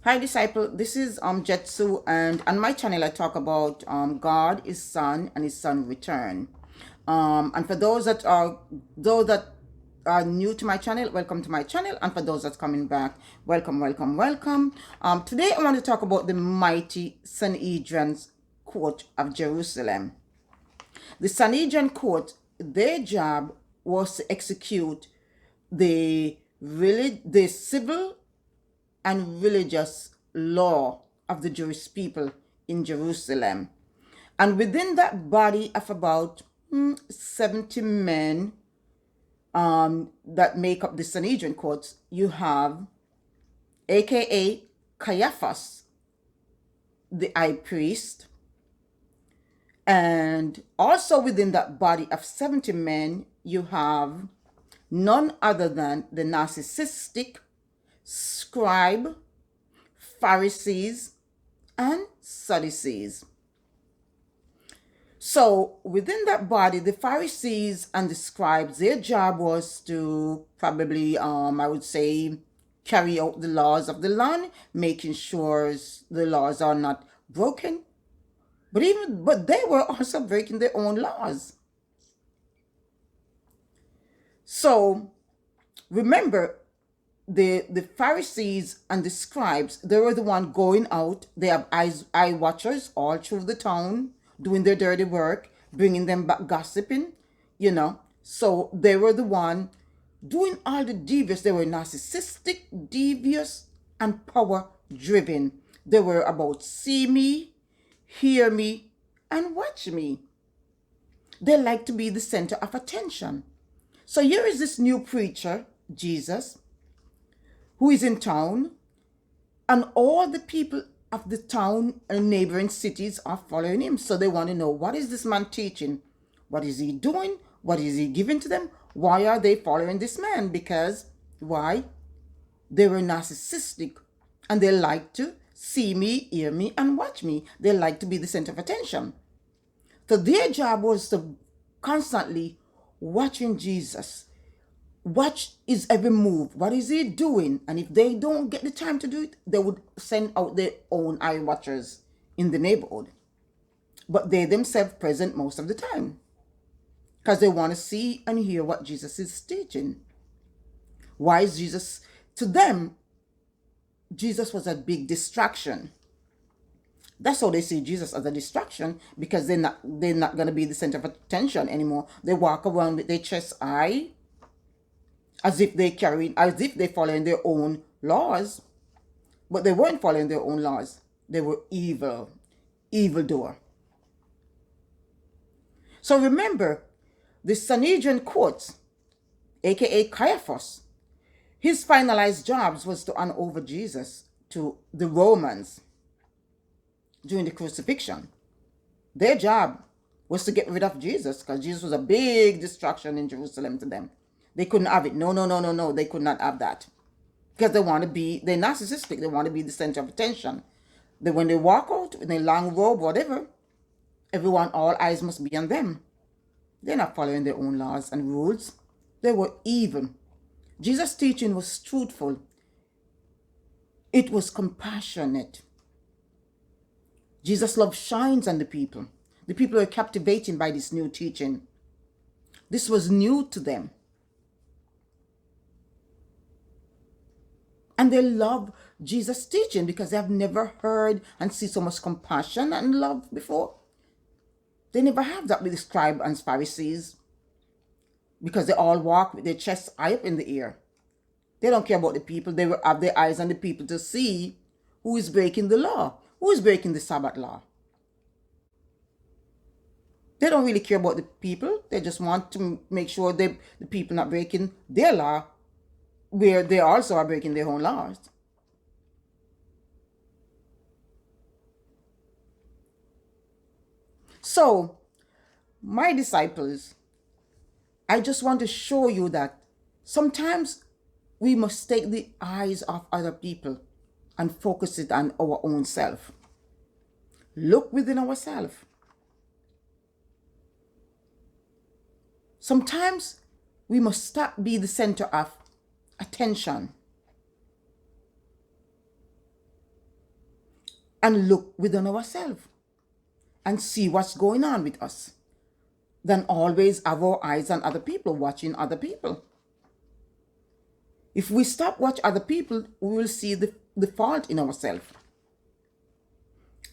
Hi, disciple. This is Jetsu, and on my channel, I talk about God, His Son, and His Son return. And for those that are new to my channel, welcome to my channel. And for those that's coming back, welcome, welcome, welcome. Today, I want to talk about the mighty Sanhedrin's court of Jerusalem. The Sanhedrin court, their job was to execute the civil and religious law of the Jewish people in Jerusalem. And within that body of about 70 men that make up the Sanhedrin courts, you have aka Caiaphas, the high priest, and also within that body of 70 men, you have none other than the narcissistic scribe, Pharisees, and Sadducees. So within that body, the Pharisees and the scribes, their job was to probably, I would say, carry out the laws of the land, making sure the laws are not broken. But they were also breaking their own laws. So remember, the Pharisees and the scribes, they were the one going out. They have eye watchers all through the town, doing their dirty work, bringing them back gossiping, you know. So they were the one doing all the devious. They were narcissistic, devious, and power driven. They were about see me, hear me, and watch me. They like to be the center of attention. So here is this new preacher, Jesus, who is in town, and all the people of the town and neighboring cities are following him. So they want to know, what is this man teaching? What is he doing? What is he giving to them? Why are they following this man? Because why? They were narcissistic and they like to see me, hear me, and watch me. They like to be the center of attention. So their job was to constantly watching Jesus, watch his every move. What is he doing? And if they don't get the time to do it, they would send out their own eye watchers in the neighborhood. But they themselves present most of the time because they want to see and hear what Jesus is teaching. Why is Jesus, to them, Jesus was a big distraction. That's how they see Jesus, as a distraction, because they're not going to be the center of attention anymore. They walk around with their chest high, as if they're following their own laws, but they weren't following their own laws. They were evildoer. So remember, the Sanhedrin courts, aka Caiaphas, his finalized jobs was to hand over Jesus to the Romans during the crucifixion. Their job was to get rid of Jesus because Jesus was a big distraction in Jerusalem to them. They couldn't have it. No, no, no, no, no. They could not have that. Because they're narcissistic. They want to be the center of attention. When they walk out in a long robe, whatever, all eyes must be on them. They're not following their own laws and rules. They were evil. Jesus' teaching was truthful. It was compassionate. Jesus' love shines on the people. The people are captivated by this new teaching. This was new to them. And they love Jesus' teaching because they have never heard and seen so much compassion and love before. They never have that with the scribes and Pharisees because they all walk with their chests high up in the air. They don't care about the people. They will have their eyes on the people to see who is breaking the law, who is breaking the Sabbath law. They don't really care about the people. They just want to make sure the people not breaking their law, where they also are breaking their own laws. So, my disciples, I just want to show you that sometimes we must take the eyes off other people and focus it on our own self. Look within ourselves. Sometimes we must stop being the center of attention. and look within ourselves and see what's going on with us than always have our eyes on other people, watching other people. If we stop watching other people, we will see the fault in ourselves.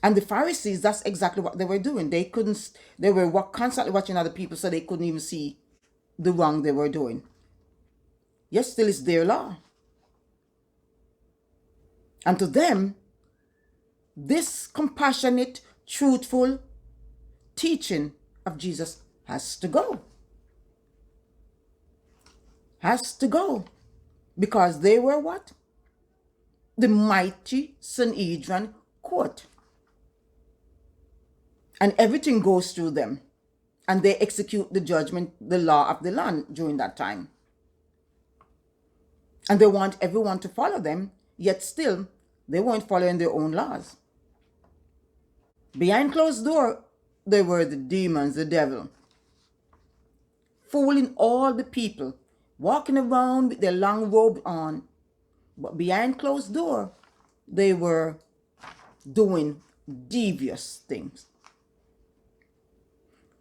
And the Pharisees, that's exactly what they were doing. They were constantly watching other people, so they couldn't even see the wrong they were doing. Yet still it's their law. And to them, this compassionate, truthful teaching of Jesus has to go. Has to go. Because they were what? The mighty Sanhedrin court. And everything goes through them. And they execute the judgment, the law of the land during that time. And they want everyone to follow them, yet still they weren't following their own laws. Behind closed door, they were the demons, the devil, fooling all the people, walking around with their long robe on. But behind closed door, they were doing devious things.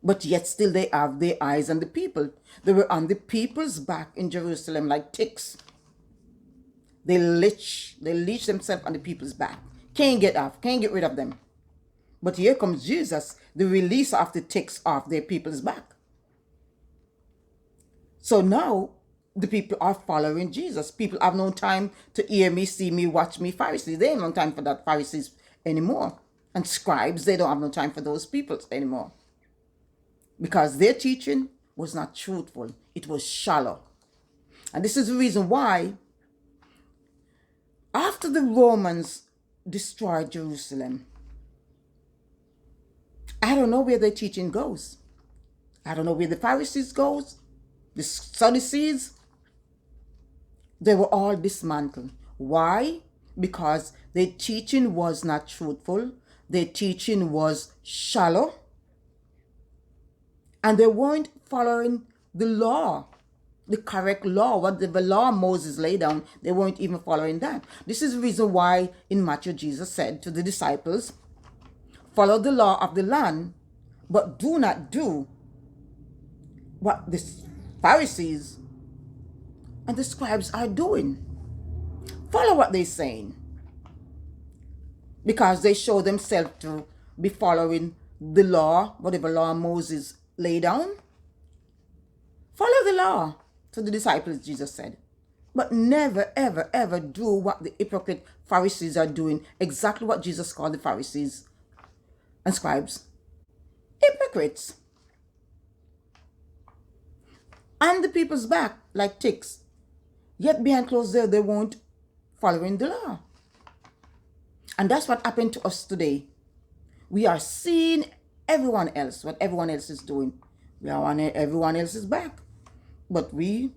But yet still they have their eyes on the people. They were on the people's back in Jerusalem like ticks. They leech themselves on the people's back. Can't get off, can't get rid of them. But here comes Jesus, the release of the ticks off their people's back. So now the people are following Jesus. People have no time to hear me, see me, watch me, Pharisees. They have no time for that Pharisees anymore. And scribes, they don't have no time for those people anymore. Because their teaching was not truthful. It was shallow. And this is the reason why after the Romans destroyed Jerusalem, I don't know where their teaching goes. I don't know where the Pharisees goes, the Sadducees. They were all dismantled. Why? Because their teaching was not truthful. Their teaching was shallow. And they weren't following the law, the correct law, whatever law Moses laid down. They weren't even following that. This is the reason why in Matthew Jesus said to the disciples, follow the law of the land, but do not do what the Pharisees and the scribes are doing. Follow what they're saying. Because they show themselves to be following the law, whatever law Moses laid down. Follow the law, to the disciples, Jesus said. But never, ever, ever do what the hypocrite Pharisees are doing. Exactly what Jesus called the Pharisees and scribes. Hypocrites. On the people's back like ticks. Yet behind closed doors, they weren't following the law. And that's what happened to us today. We are seeing everyone else, what everyone else is doing. We are on everyone else's back. But we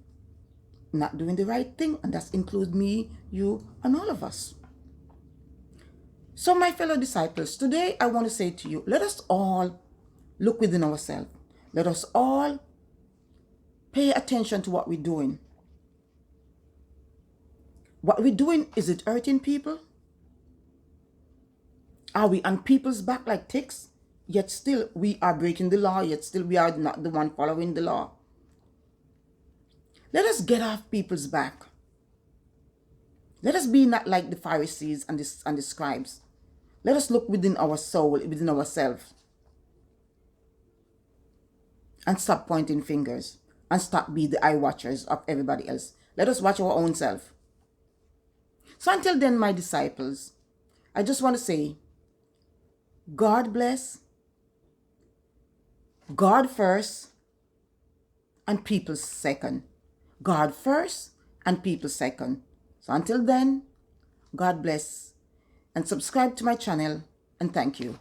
not doing the right thing. And that includes me, you, and all of us. So my fellow disciples, today I want to say to you, let us all look within ourselves. Let us all pay attention to what we're doing. What we're doing, is it hurting people? Are we on people's back like ticks? Yet still we are breaking the law, yet still we are not the one following the law. Let us get off people's back. Let us be not like the Pharisees and the scribes. Let us look within our soul, within ourselves. And stop pointing fingers. And stop being the eye watchers of everybody else. Let us watch our own self. So until then, my disciples, I just want to say, God bless, God first, and people second. God first and people second. So until then, God bless, and subscribe to my channel, and thank you.